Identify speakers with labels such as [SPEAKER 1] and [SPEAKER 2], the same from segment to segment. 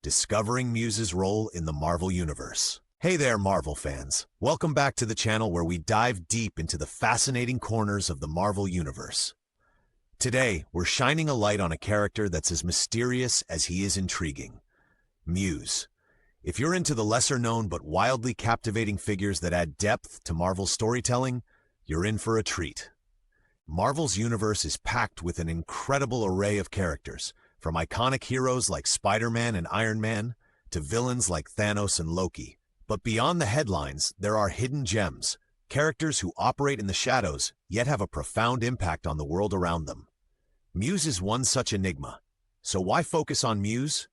[SPEAKER 1] discovering Muse's role in the Marvel Universe. Hey there, Marvel fans. Welcome back to the channel where we dive deep into the fascinating corners of the Marvel Universe. Today, we're shining a light on a character that's as mysterious as he is intriguing. Muse. If you're into the lesser-known but wildly captivating figures that add depth to Marvel's storytelling, you're in for a treat. Marvel's universe is packed with an incredible array of characters, from iconic heroes like Spider-Man and Iron Man, to villains like Thanos and Loki. But beyond the headlines, there are hidden gems, characters who operate in the shadows, yet have a profound impact on the world around them. Muse is one such enigma. So why focus on Muse?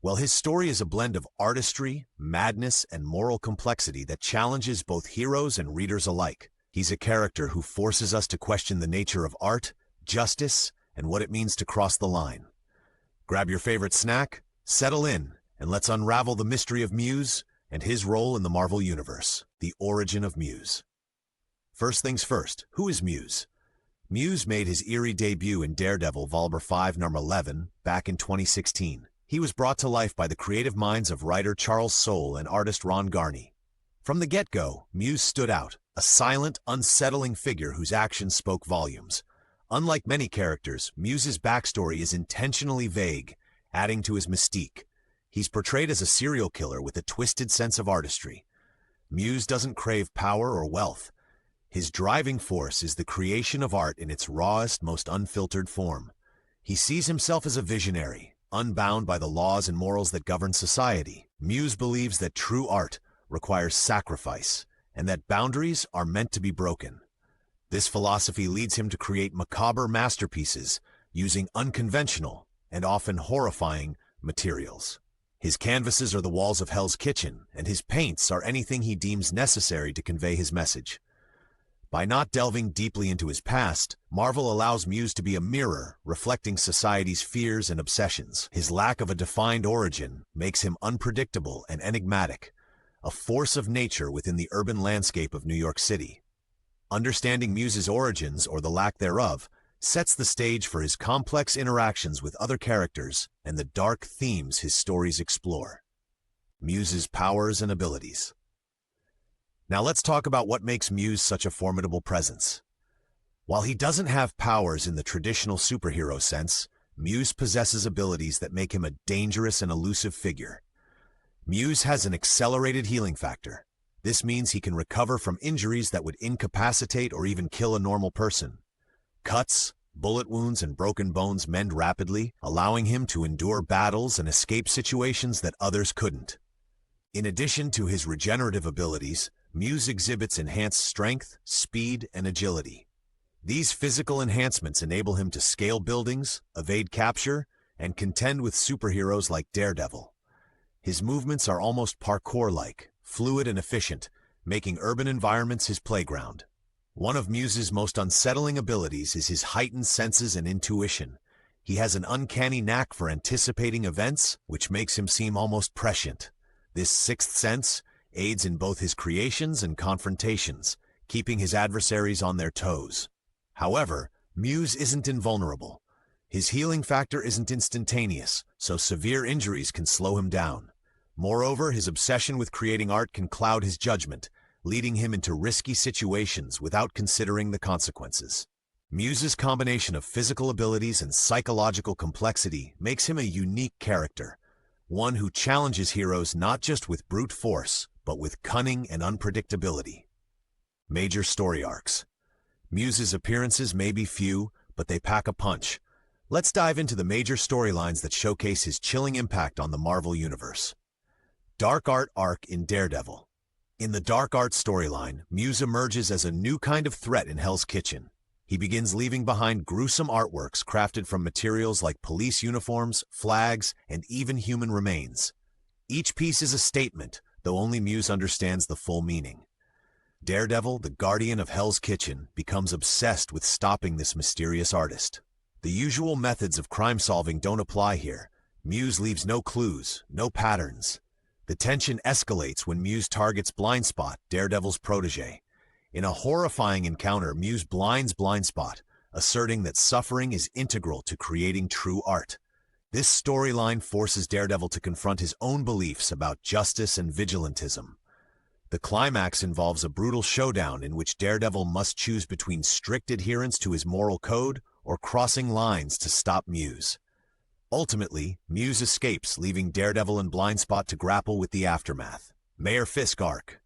[SPEAKER 1] Well, his story is a blend of artistry, madness, and moral complexity that challenges both heroes and readers alike. He's a character who forces us to question the nature of art, justice, and what it means to cross the line. Grab your favorite snack, settle in, and let's unravel the mystery of Muse and his role in the Marvel Universe, the origin of Muse. First things first, who is Muse? Muse made his eerie debut in Daredevil Vol. 5, number 11, back in 2016. He was brought to life by the creative minds of writer Charles Soule and artist Ron Garney. From the get-go, Muse stood out, a silent, unsettling figure whose actions spoke volumes. Unlike many characters, Muse's backstory is intentionally vague, adding to his mystique. He's portrayed as a serial killer with a twisted sense of artistry. Muse doesn't crave power or wealth. His driving force is the creation of art in its rawest, most unfiltered form. He sees himself as a visionary, unbound by the laws and morals that govern society. Muse believes that true art requires sacrifice, and that boundaries are meant to be broken. This philosophy leads him to create macabre masterpieces using unconventional and often horrifying materials. His canvases are the walls of Hell's Kitchen, and his paints are anything he deems necessary to convey his message. By not delving deeply into his past, Marvel allows Muse to be a mirror reflecting society's fears and obsessions. His lack of a defined origin makes him unpredictable and enigmatic, a force of nature within the urban landscape of New York City. Understanding Muse's origins, or the lack thereof, sets the stage for his complex interactions with other characters and the dark themes his stories explore. Muse's powers and abilities. Now let's talk about what makes Muse such a formidable presence. While he doesn't have powers in the traditional superhero sense, Muse possesses abilities that make him a dangerous and elusive figure. Muse has an accelerated healing factor. This means he can recover from injuries that would incapacitate or even kill a normal person. Cuts, bullet wounds, and broken bones mend rapidly, allowing him to endure battles and escape situations that others couldn't. In addition to his regenerative abilities, Muse exhibits enhanced strength, speed, and agility. These physical enhancements enable him to scale buildings, evade capture, and contend with superheroes like Daredevil. His movements are almost parkour-like, fluid and efficient, making urban environments his playground. One of Muse's most unsettling abilities is his heightened senses and intuition. He has an uncanny knack for anticipating events, which makes him seem almost prescient. This sixth sense aids in both his creations and confrontations, keeping his adversaries on their toes. However, Muse isn't invulnerable. His healing factor isn't instantaneous, so severe injuries can slow him down. Moreover, his obsession with creating art can cloud his judgment, leading him into risky situations without considering the consequences. Muse's combination of physical abilities and psychological complexity makes him a unique character, one who challenges heroes not just with brute force, but with cunning and unpredictability. Major story arcs. Muse's appearances may be few, but they pack a punch. Let's dive into the major storylines that showcase his chilling impact on the Marvel Universe. Dark Art Arc in Daredevil. In the Dark Art storyline, Muse emerges as a new kind of threat in Hell's Kitchen. He begins leaving behind gruesome artworks crafted from materials like police uniforms, flags, and even human remains. Each piece is a statement, though only Muse understands the full meaning. Daredevil, the guardian of Hell's Kitchen, becomes obsessed with stopping this mysterious artist. The usual methods of crime-solving don't apply here. Muse leaves no clues, no patterns. The tension escalates when Muse targets Blindspot, Daredevil's protege. In a horrifying encounter, Muse blinds Blindspot, asserting that suffering is integral to creating true art. This storyline forces Daredevil to confront his own beliefs about justice and vigilantism. The climax involves a brutal showdown in which Daredevil must choose between strict adherence to his moral code or crossing lines to stop Muse. Ultimately, Muse escapes, leaving Daredevil and Blindspot to grapple with the aftermath. Mayor Fisk arc.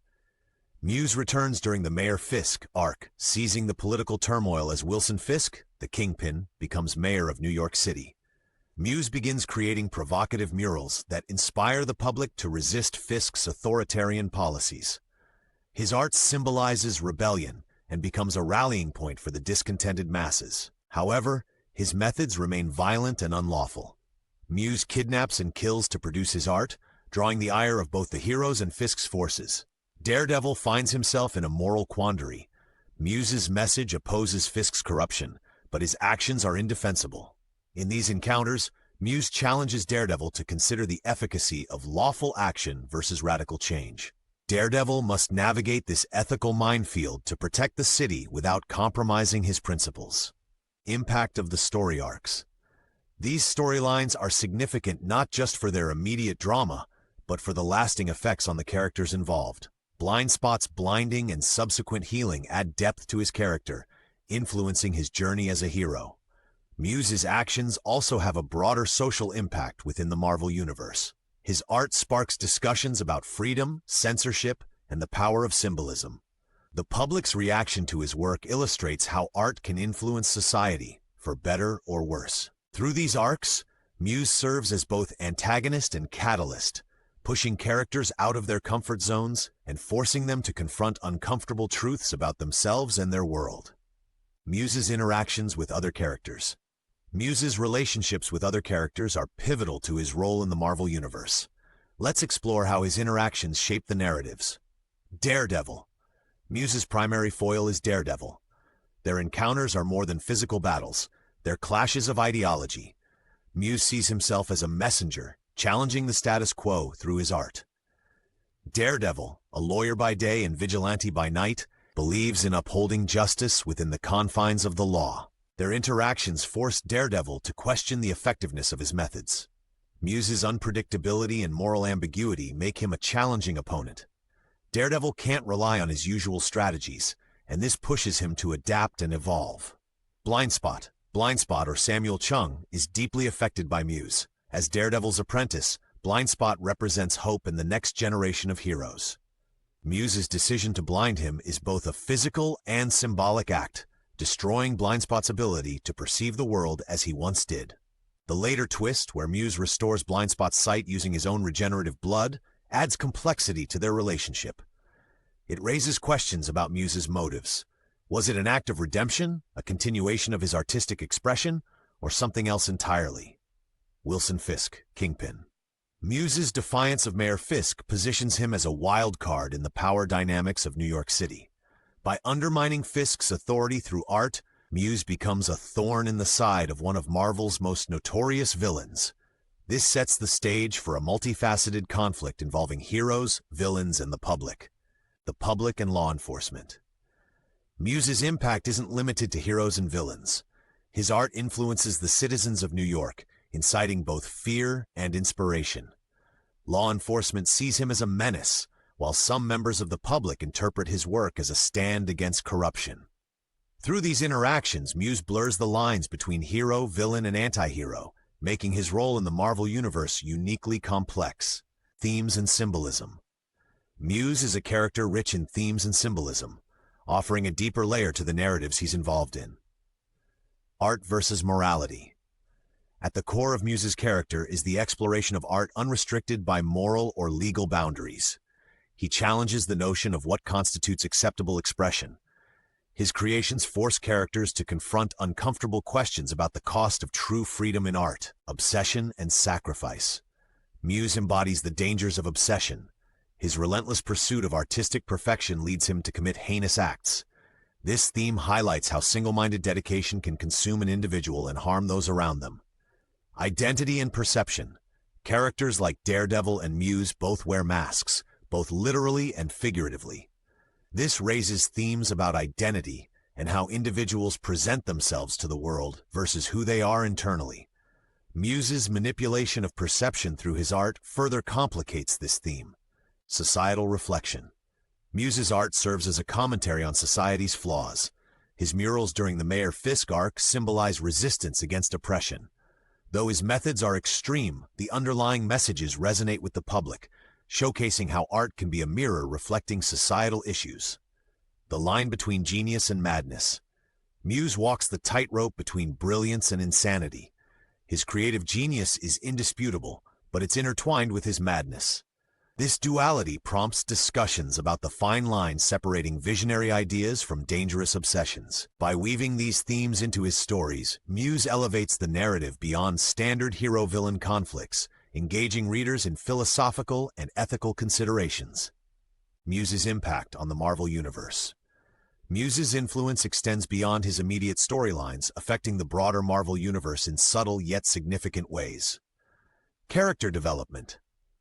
[SPEAKER 1] Muse returns during the Mayor Fisk arc, seizing the political turmoil as Wilson Fisk, the Kingpin, becomes mayor of New York City. Muse begins creating provocative murals that inspire the public to resist Fisk's authoritarian policies. His art symbolizes rebellion and becomes a rallying point for the discontented masses. However, his methods remain violent and unlawful. Muse kidnaps and kills to produce his art, drawing the ire of both the heroes and Fisk's forces. Daredevil finds himself in a moral quandary. Muse's message opposes Fisk's corruption, but his actions are indefensible. In these encounters, Muse challenges Daredevil to consider the efficacy of lawful action versus radical change. Daredevil must navigate this ethical minefield to protect the city without compromising his principles. Impact of the story arcs. These storylines are significant not just for their immediate drama, but for the lasting effects on the characters involved. Blindspot's blinding and subsequent healing add depth to his character, influencing his journey as a hero. Muse's actions also have a broader social impact within the Marvel Universe. His art sparks discussions about freedom, censorship, and the power of symbolism. The public's reaction to his work illustrates how art can influence society, for better or worse. Through these arcs, Muse serves as both antagonist and catalyst, pushing characters out of their comfort zones and forcing them to confront uncomfortable truths about themselves and their world. Muse's interactions with other characters. Muse's relationships with other characters are pivotal to his role in the Marvel Universe. Let's explore how his interactions shape the narratives. Daredevil. Muse's primary foil is Daredevil. Their encounters are more than physical battles. They're clashes of ideology. Muse sees himself as a messenger, challenging the status quo through his art. Daredevil, a lawyer by day and vigilante by night, believes in upholding justice within the confines of the law. Their interactions force Daredevil to question the effectiveness of his methods. Muse's unpredictability and moral ambiguity make him a challenging opponent. Daredevil can't rely on his usual strategies, and this pushes him to adapt and evolve. Blindspot, or Samuel Chung, is deeply affected by Muse. As Daredevil's apprentice, Blindspot represents hope in the next generation of heroes. Muse's decision to blind him is both a physical and symbolic act, destroying Blindspot's ability to perceive the world as he once did. The later twist, where Muse restores Blindspot's sight using his own regenerative blood, adds complexity to their relationship. It raises questions about Muse's motives. Was it an act of redemption, a continuation of his artistic expression, or something else entirely? Wilson Fisk, Kingpin. Muse's defiance of Mayor Fisk positions him as a wild card in the power dynamics of New York City. By undermining Fisk's authority through art, Muse becomes a thorn in the side of one of Marvel's most notorious villains. This sets the stage for a multifaceted conflict involving heroes, villains, and the public and law enforcement. Muse's impact isn't limited to heroes and villains. His art influences the citizens of New York, inciting both fear and inspiration. Law enforcement sees him as a menace, while some members of the public interpret his work as a stand against corruption. Through these interactions, Muse blurs the lines between hero, villain, and anti-hero, making his role in the Marvel Universe uniquely complex. Themes and symbolism. Muse is a character rich in themes and symbolism, offering a deeper layer to the narratives he's involved in. Art versus morality. At the core of Muse's character is the exploration of art unrestricted by moral or legal boundaries. He challenges the notion of what constitutes acceptable expression. His creations force characters to confront uncomfortable questions about the cost of true freedom in art, obsession, and sacrifice. Muse embodies the dangers of obsession. His relentless pursuit of artistic perfection leads him to commit heinous acts. This theme highlights how single-minded dedication can consume an individual and harm those around them. Identity and perception. Characters like Daredevil and Muse both wear masks, both literally and figuratively. This raises themes about identity and how individuals present themselves to the world versus who they are internally. Muse's manipulation of perception through his art further complicates this theme. Societal reflection. Muse's art serves as a commentary on society's flaws. His murals during the Mayor Fisk arc symbolize resistance against oppression. Though his methods are extreme, the underlying messages resonate with the public, showcasing how art can be a mirror reflecting societal issues. The line between genius and madness. Muse walks the tightrope between brilliance and insanity. His creative genius is indisputable, but it's intertwined with his madness. This duality prompts discussions about the fine line separating visionary ideas from dangerous obsessions. By weaving these themes into his stories, Muse elevates the narrative beyond standard hero-villain conflicts, engaging readers in philosophical and ethical considerations. Muse's impact on the Marvel Universe. Muse's influence extends beyond his immediate storylines, affecting the broader Marvel Universe in subtle yet significant ways. Character development.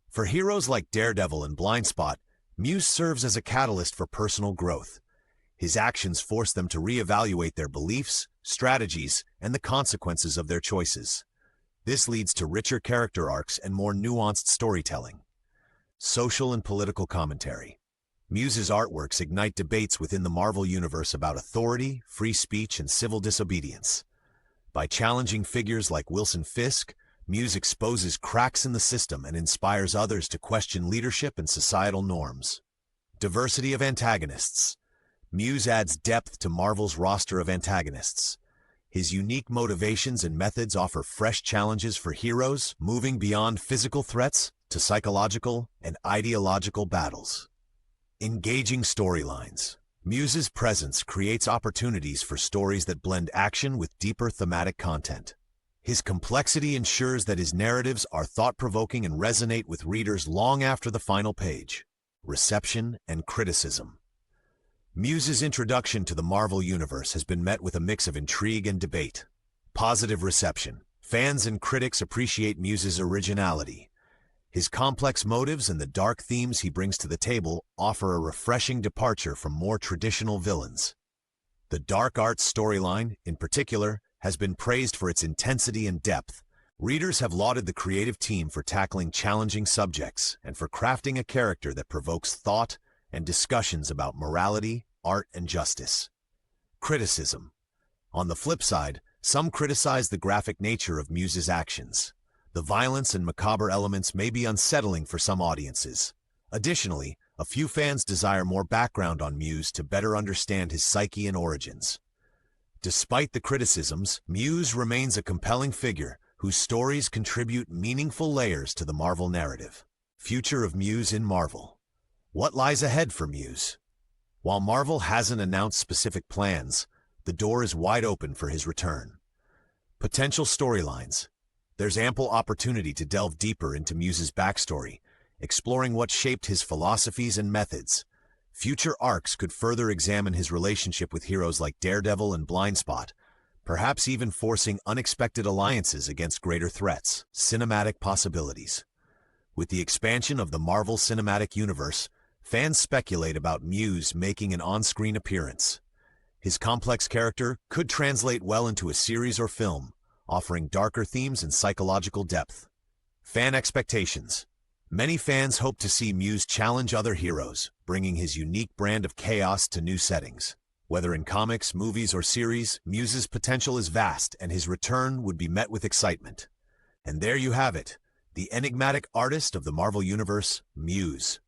[SPEAKER 1] For heroes like Daredevil and Blindspot, Muse serves as a catalyst for personal growth. His actions force them to reevaluate their beliefs, strategies, and the consequences of their choices. This leads to richer character arcs and more nuanced storytelling. Social and political commentary. Muse's artworks ignite debates within the Marvel Universe about authority, free speech, and civil disobedience. By challenging figures like Wilson Fisk, Muse exposes cracks in the system and inspires others to question leadership and societal norms. Diversity of antagonists. Muse adds depth to Marvel's roster of antagonists. His unique motivations and methods offer fresh challenges for heroes, moving beyond physical threats to psychological and ideological battles. Engaging storylines. Muse's presence creates opportunities for stories that blend action with deeper thematic content. His complexity ensures that his narratives are thought-provoking and resonate with readers long after the final page. Reception and criticism. Muse's introduction to the Marvel Universe has been met with a mix of intrigue and debate. Positive reception. Fans and critics appreciate Muse's originality. His complex motives and the dark themes he brings to the table offer a refreshing departure from more traditional villains. The dark arts storyline, in particular, has been praised for its intensity and depth. Readers have lauded the creative team for tackling challenging subjects and for crafting a character that provokes thought and discussions about morality, art, and justice. Criticism. On the flip side, some criticize the graphic nature of Muse's actions. The violence and macabre elements may be unsettling for some audiences. Additionally, a few fans desire more background on Muse to better understand his psyche and origins. Despite the criticisms, Muse remains a compelling figure whose stories contribute meaningful layers to the Marvel narrative. Future of Muse in Marvel. What lies ahead for Muse? While Marvel hasn't announced specific plans, the door is wide open for his return. Potential storylines. There's ample opportunity to delve deeper into Muse's backstory, exploring what shaped his philosophies and methods. Future arcs could further examine his relationship with heroes like Daredevil and Blindspot, perhaps even forcing unexpected alliances against greater threats. Cinematic possibilities. With the expansion of the Marvel Cinematic Universe, fans speculate about Muse making an on-screen appearance. His complex character could translate well into a series or film, offering darker themes and psychological depth. Fan expectations. Many fans hope to see Muse challenge other heroes, bringing his unique brand of chaos to new settings. Whether in comics, movies, or series, Muse's potential is vast, and his return would be met with excitement. And there you have it, the enigmatic artist of the Marvel Universe, Muse.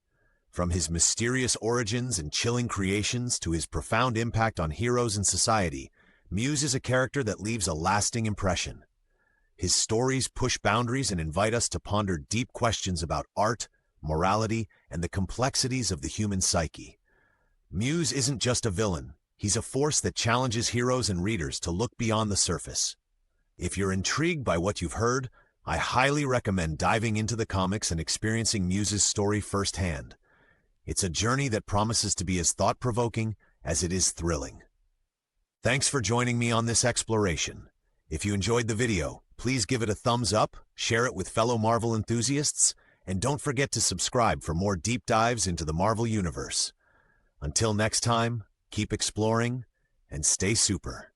[SPEAKER 1] From his mysterious origins and chilling creations to his profound impact on heroes and society, Muse is a character that leaves a lasting impression. His stories push boundaries and invite us to ponder deep questions about art, morality, and the complexities of the human psyche. Muse isn't just a villain, he's a force that challenges heroes and readers to look beyond the surface. If you're intrigued by what you've heard, I highly recommend diving into the comics and experiencing Muse's story firsthand. It's a journey that promises to be as thought-provoking as it is thrilling. Thanks for joining me on this exploration. If you enjoyed the video, please give it a thumbs up, share it with fellow Marvel enthusiasts, and don't forget to subscribe for more deep dives into the Marvel Universe. Until next time, keep exploring and stay super.